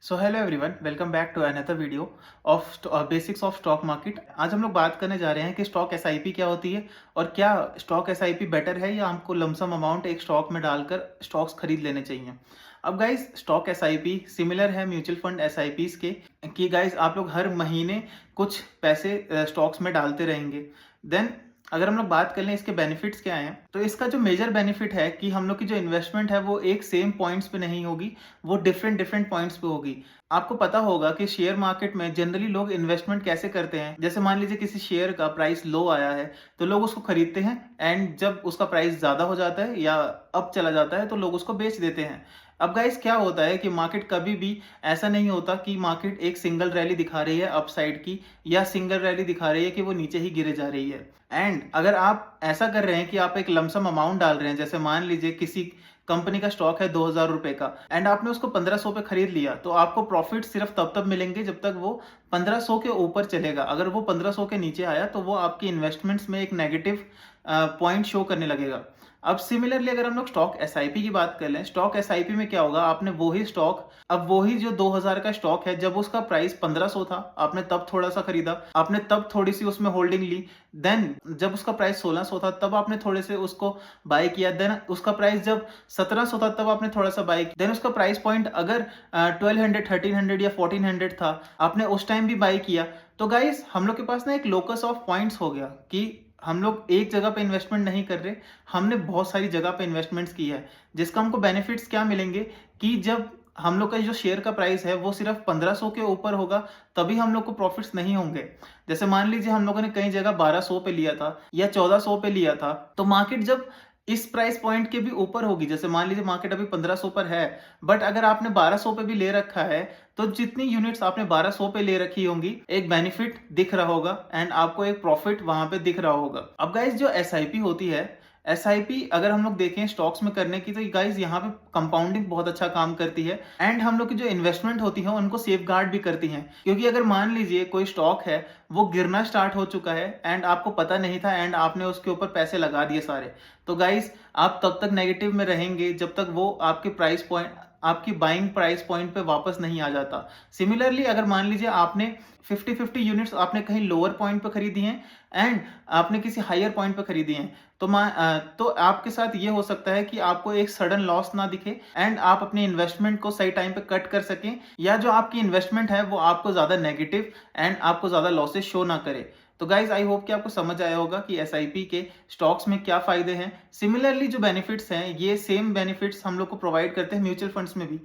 So hello everyone, welcome back to another video of basics of stock market. आज हम लोग बात करने जा रहे हैं कि स्टॉक एसआईपी क्या होती है और क्या स्टॉक एसआईपी बेटर है या हमको लमसम अमाउंट एक स्टॉक में डालकर स्टॉक्स खरीद लेने चाहिए। अब गाइस, स्टॉक एसआईपी सिमिलर है म्यूचुअल फंड एसआईपीज के कि गाइस आप लोग हर महीने कुछ पैसे स्टॉक्स में डालते रहेंगे। देन अगर हम लोग बात कर लें इसके बेनिफिट्स क्या हैं, तो इसका जो मेजर बेनिफिट है कि हम लोग की जो इन्वेस्टमेंट है वो एक सेम पॉइंट्स पे नहीं होगी, वो डिफरेंट डिफरेंट पॉइंट्स पे होगी। आपको पता होगा कि शेयर मार्केट में जनरली लोग इन्वेस्टमेंट कैसे करते हैं। जैसे मान लीजिए किसी शेयर का प्राइस लो आया है तो लोग उसको खरीदते हैं, एंड जब उसका प्राइस ज्यादा हो जाता है या अप चला जाता है तो लोग उसको बेच देते हैं। अब गाइस क्या होता है कि मार्केट कभी भी ऐसा नहीं होता कि मार्केट एक सिंगल रैली दिखा रही है अपसाइड की या सिंगल रैली दिखा रही है कि वो नीचे ही गिरे जा रही है। एंड अगर आप ऐसा कर रहे हैं कि आप एक लमसम अमाउंट डाल रहे हैं, जैसे मान लीजिए किसी कंपनी का स्टॉक है 2,000 रुपए का एंड आपने उसको 1,500 पे खरीद लिया, तो आपको प्रॉफिट सिर्फ तब तक मिलेंगे जब तक वो 1,500 के ऊपर चलेगा। अगर वो 1,500 के नीचे आया तो वो आपकी इन्वेस्टमेंट्स में एक नेगेटिव पॉइंट शो करने लगेगा। अब सिमिलरली अगर हम लोग स्टॉक एसआईपी की बात कर लें, स्टॉक एसआईपी में क्या होगा, आपने वही स्टॉक, अब वही जो 2,000 का स्टॉक है, जब उसका प्राइस 1,500 था आपने तब थोड़ा सा खरीदा, आपने तब थोड़ी सी उसमें होल्डिंग ली। देन जब उसका प्राइस 1,600 था तब आपने थोड़े से उसको बाय किया। देन उसका प्राइस जब 1,700 था तब आपने थोड़ा सा बाय किया। देन उसका प्राइस पॉइंट अगर 1,200, 1,300 या 1,400 था, आपने उस टाइम भी बाय किया। तो गाइस हम लोग के पास ना एक लोकस ऑफ पॉइंट्स हो गया कि हम लोग एक जगह पे इन्वेस्टमेंट नहीं कर रहे, हमने बहुत सारी जगह पे इन्वेस्टमेंट्स की है। जिसका हमको बेनिफिट्स क्या मिलेंगे कि जब हम लोग का जो शेयर का प्राइस है वो सिर्फ 1,500 के ऊपर होगा तभी हम लोग को प्रॉफिट्स नहीं होंगे। जैसे मान लीजिए हम लोगों ने कई जगह 1,200 पे लिया था या 1,400 पे लिया था, तो मार्केट जब इस प्राइस पॉइंट के भी ऊपर होगी, जैसे मान लीजिए मार्केट अभी 1,500 पर है, बट अगर आपने 1,200 पे भी ले रखा है तो जितनी यूनिट्स आपने 1,200 पे ले रखी होंगी एक बेनिफिट दिख रहा होगा एंड आपको एक प्रॉफिट वहां पे दिख रहा होगा। अब गाइस जो एसआईपी होती है, एसआईपी अगर हम लोग देखें स्टॉक्स में करने की, तो गाइस यहाँ पे कंपाउंडिंग बहुत अच्छा काम करती है एंड हम लोग की जो इन्वेस्टमेंट होती है उनको सेफ गार्ड भी करती हैं। क्योंकि अगर मान लीजिए कोई स्टॉक है वो गिरना स्टार्ट हो चुका है एंड आपको पता नहीं था एंड आपने उसके ऊपर पैसे लगा दिए सारे, तो गाइस आप तब तक नेगेटिव में रहेंगे जब तक वो आपके प्राइस पॉइंट, आपकी बाइंग प्राइस पॉइंट पे वापस नहीं आ जाता। सिमिलरली अगर मान लीजिए आपने 50-50 यूनिट्स आपने कहीं लोअर पॉइंट पे खरीदी हैं एंड आपने किसी हायर पॉइंट पे खरीदी हैं, तो आपके साथ ये हो सकता है कि आपको एक सडन लॉस ना दिखे एंड आप अपनी इन्वेस्टमेंट को सही टाइम पे कट कर सकें, या जो आपकी इन्वेस्टमेंट है वो आपको ज्यादा नेगेटिव एंड आपको ज्यादा लॉसेस शो ना करे। तो गाइज आई होप कि आपको समझ आया होगा कि एसआईपी के स्टॉक्स में क्या फायदे हैं। सिमिलरली जो बेनिफिट्स हैं ये सेम बेनिफिट्स हम लोग को प्रोवाइड करते हैं म्यूचुअल फंड्स में भी।